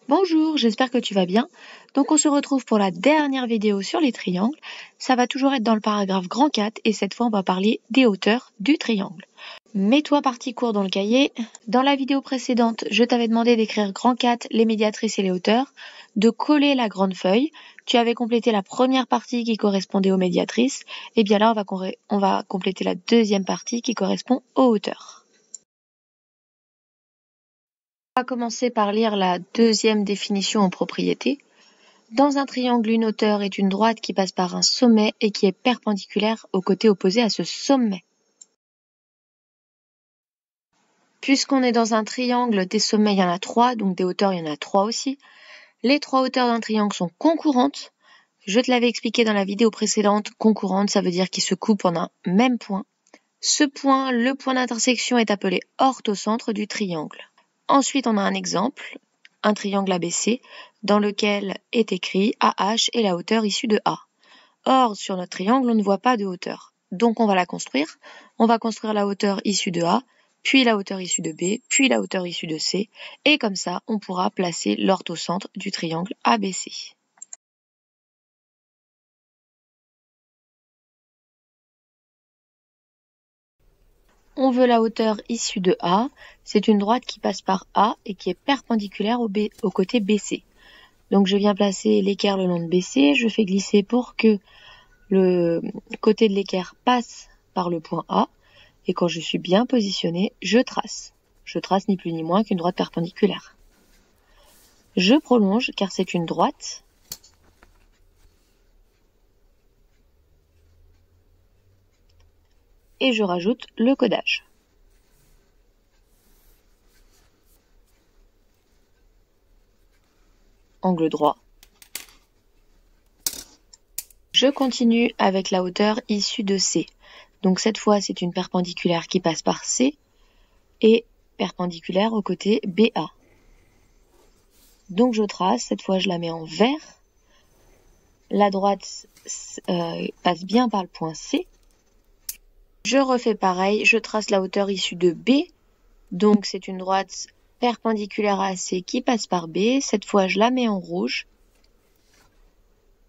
Bonjour, j'espère que tu vas bien. Donc on se retrouve pour la dernière vidéo sur les triangles. Ça va toujours être dans le paragraphe grand 4 et cette fois on va parler des hauteurs du triangle. Mets-toi partie court dans le cahier. Dans la vidéo précédente, je t'avais demandé d'écrire grand 4, les médiatrices et les hauteurs, de coller la grande feuille. Tu avais complété la première partie qui correspondait aux médiatrices. Et bien là, on va compléter la deuxième partie qui correspond aux hauteurs. On va commencer par lire la deuxième définition en propriété. Dans un triangle, une hauteur est une droite qui passe par un sommet et qui est perpendiculaire au côté opposé à ce sommet. Puisqu'on est dans un triangle, des sommets, il y en a 3, donc des hauteurs, il y en a 3 aussi. Les 3 hauteurs d'un triangle sont concurrentes. Je te l'avais expliqué dans la vidéo précédente. Concurrente, ça veut dire qu'ils se coupent en un même point. Ce point, le point d'intersection, est appelé orthocentre du triangle. Ensuite, on a un exemple, un triangle ABC, dans lequel est écrit AH est la hauteur issue de A. Or, sur notre triangle, on ne voit pas de hauteur. Donc, on va la construire. On va construire la hauteur issue de A, puis la hauteur issue de B, puis la hauteur issue de C. Et comme ça, on pourra placer l'orthocentre du triangle ABC. On veut la hauteur issue de A. C'est une droite qui passe par A et qui est perpendiculaire au côté BC. Donc je viens placer l'équerre le long de BC. Je fais glisser pour que le côté de l'équerre passe par le point A. Et quand je suis bien positionnée, je trace. Je trace ni plus ni moins qu'une droite perpendiculaire. Je prolonge car c'est une droite. Et je rajoute le codage. Angle droit. Je continue avec la hauteur issue de C. Donc cette fois, c'est une perpendiculaire qui passe par C et perpendiculaire au côté BA. Donc je trace, cette fois je la mets en vert. La droite passe bien par le point C. Je refais pareil, je trace la hauteur issue de B. Donc c'est une droite perpendiculaire à C qui passe par B. Cette fois je la mets en rouge.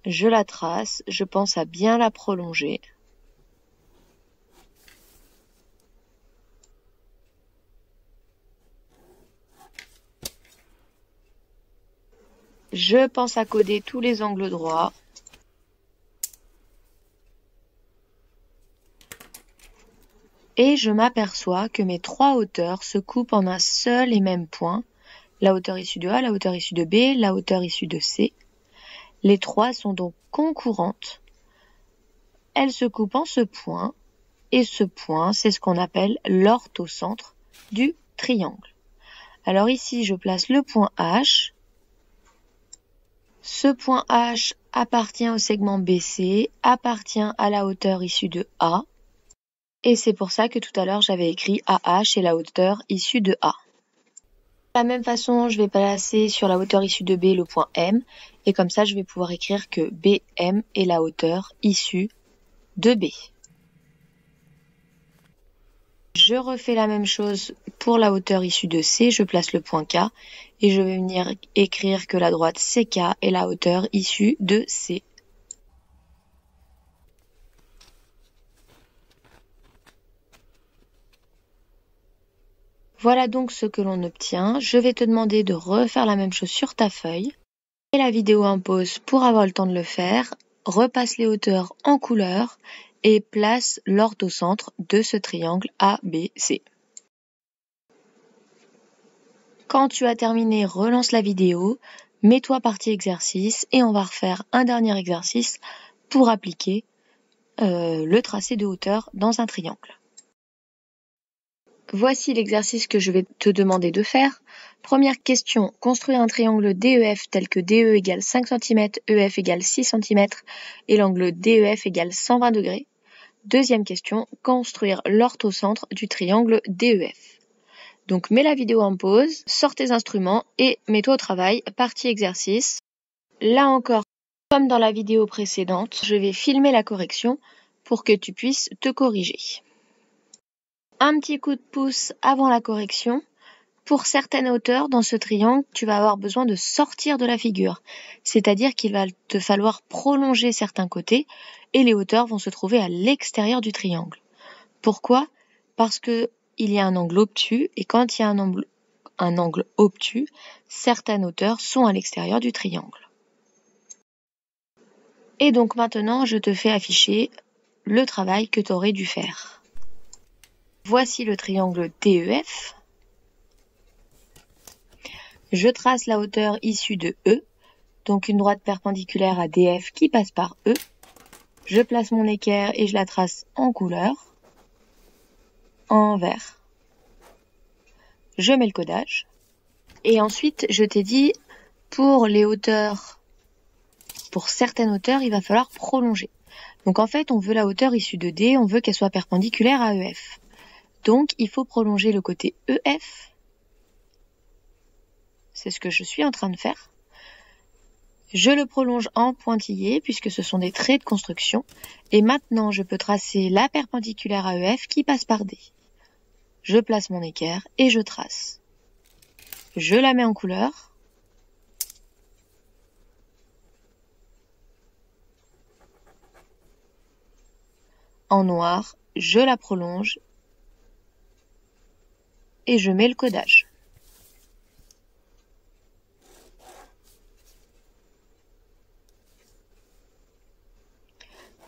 Je la trace, je pense à bien la prolonger. Je pense à coder tous les angles droits. Et je m'aperçois que mes 3 hauteurs se coupent en un seul et même point. La hauteur issue de A, la hauteur issue de B, la hauteur issue de C. Les 3 sont donc concurrentes. Elles se coupent en ce point. Et ce point, c'est ce qu'on appelle l'orthocentre du triangle. Alors ici, je place le point H. Ce point H appartient au segment BC, appartient à la hauteur issue de A. Et c'est pour ça que tout à l'heure, j'avais écrit AH et la hauteur issue de A. De la même façon, je vais placer sur la hauteur issue de B le point M. Et comme ça, je vais pouvoir écrire que BM est la hauteur issue de B. Je refais la même chose pour la hauteur issue de C. Je place le point K. Et je vais venir écrire que la droite CK est la hauteur issue de C. Voilà donc ce que l'on obtient. Je vais te demander de refaire la même chose sur ta feuille. Et la vidéo en pause pour avoir le temps de le faire. Repasse les hauteurs en couleur et place l'orthocentre de ce triangle ABC. Quand tu as terminé, relance la vidéo, mets-toi partie exercice et on va refaire un dernier exercice pour appliquer le tracé de hauteur dans un triangle. Voici l'exercice que je vais te demander de faire. Première question, construire un triangle DEF tel que DE égale 5 cm, EF égale 6 cm et l'angle DEF égale 120 degrés. Deuxième question, construire l'orthocentre du triangle DEF. Donc mets la vidéo en pause, sors tes instruments et mets-toi au travail, partie exercice. Là encore, comme dans la vidéo précédente, je vais filmer la correction pour que tu puisses te corriger. Un petit coup de pouce avant la correction Pour certaines hauteurs dans ce triangle, tu vas avoir besoin de sortir de la figure, c'est-à-dire qu'il va te falloir prolonger certains côtés et les hauteurs vont se trouver à l'extérieur du triangle. Pourquoi ? Parce que il y a un angle obtus et quand il y a un angle obtus, certaines hauteurs sont à l'extérieur du triangle. Et donc maintenant, je te fais afficher le travail que tu aurais dû faire. Voici le triangle DEF. Je trace la hauteur issue de E, donc une droite perpendiculaire à DF qui passe par E. Je place mon équerre et je la trace en couleur, en vert. Je mets le codage. Et ensuite, je t'ai dit, pour les hauteurs, pour certaines hauteurs, il va falloir prolonger. Donc en fait, on veut la hauteur issue de D, on veut qu'elle soit perpendiculaire à EF. Donc il faut prolonger le côté EF. C'est ce que je suis en train de faire. Je le prolonge en pointillé puisque ce sont des traits de construction. Et maintenant, je peux tracer la perpendiculaire à EF qui passe par D. Je place mon équerre et je trace. Je la mets en couleur. En noir, je la prolonge et je mets le codage.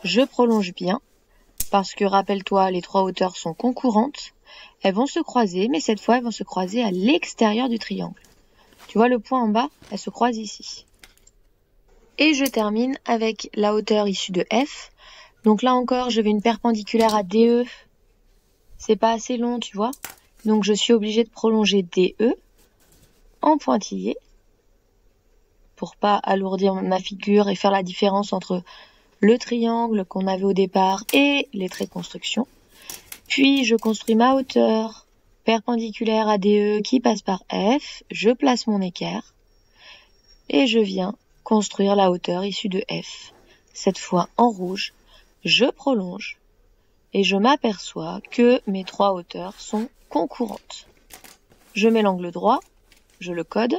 Je prolonge bien, parce que rappelle-toi, les trois hauteurs sont concurrentes. Elles vont se croiser, mais cette fois, elles vont se croiser à l'extérieur du triangle. Tu vois le point en bas, elles se croisent ici. Et je termine avec la hauteur issue de F. Donc là encore, je vais une perpendiculaire à DE. C'est pas assez long, tu vois. Donc je suis obligée de prolonger DE en pointillé pour pas alourdir ma figure et faire la différence entre le triangle qu'on avait au départ et les traits de construction. Puis je construis ma hauteur perpendiculaire à DE qui passe par F, je place mon équerre et je viens construire la hauteur issue de F. Cette fois en rouge, je prolonge et je m'aperçois que mes trois hauteurs sont concurrentes. Je mets l'angle droit, je le code.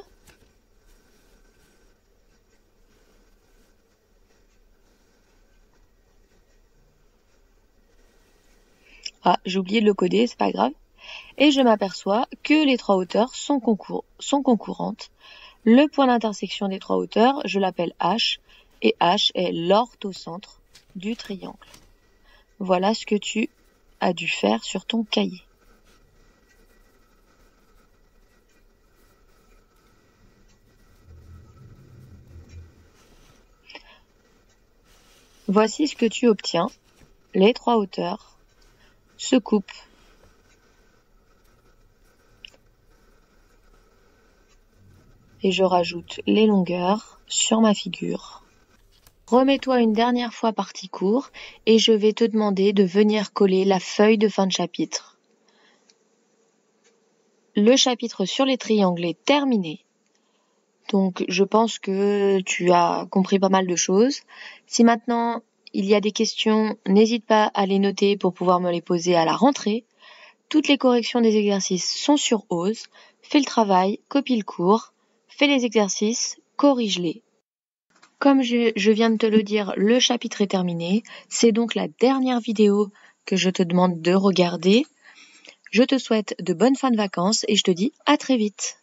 Ah, j'ai oublié de le coder, c'est pas grave. Et je m'aperçois que les trois hauteurs sont concurrentes. Le point d'intersection des trois hauteurs, je l'appelle H, et H est l'orthocentre du triangle. Voilà ce que tu as dû faire sur ton cahier. Voici ce que tu obtiens. Les trois hauteurs se coupent. Et je rajoute les longueurs sur ma figure. Remets-toi une dernière fois partie court et je vais te demander de venir coller la feuille de fin de chapitre. Le chapitre sur les triangles est terminé. Donc je pense que tu as compris pas mal de choses. Si maintenant il y a des questions, n'hésite pas à les noter pour pouvoir me les poser à la rentrée. Toutes les corrections des exercices sont sur Ose. Fais le travail, copie le cours, fais les exercices, corrige-les. Comme je viens de te le dire, le chapitre est terminé. C'est donc la dernière vidéo que je te demande de regarder. Je te souhaite de bonnes fins de vacances et je te dis à très vite.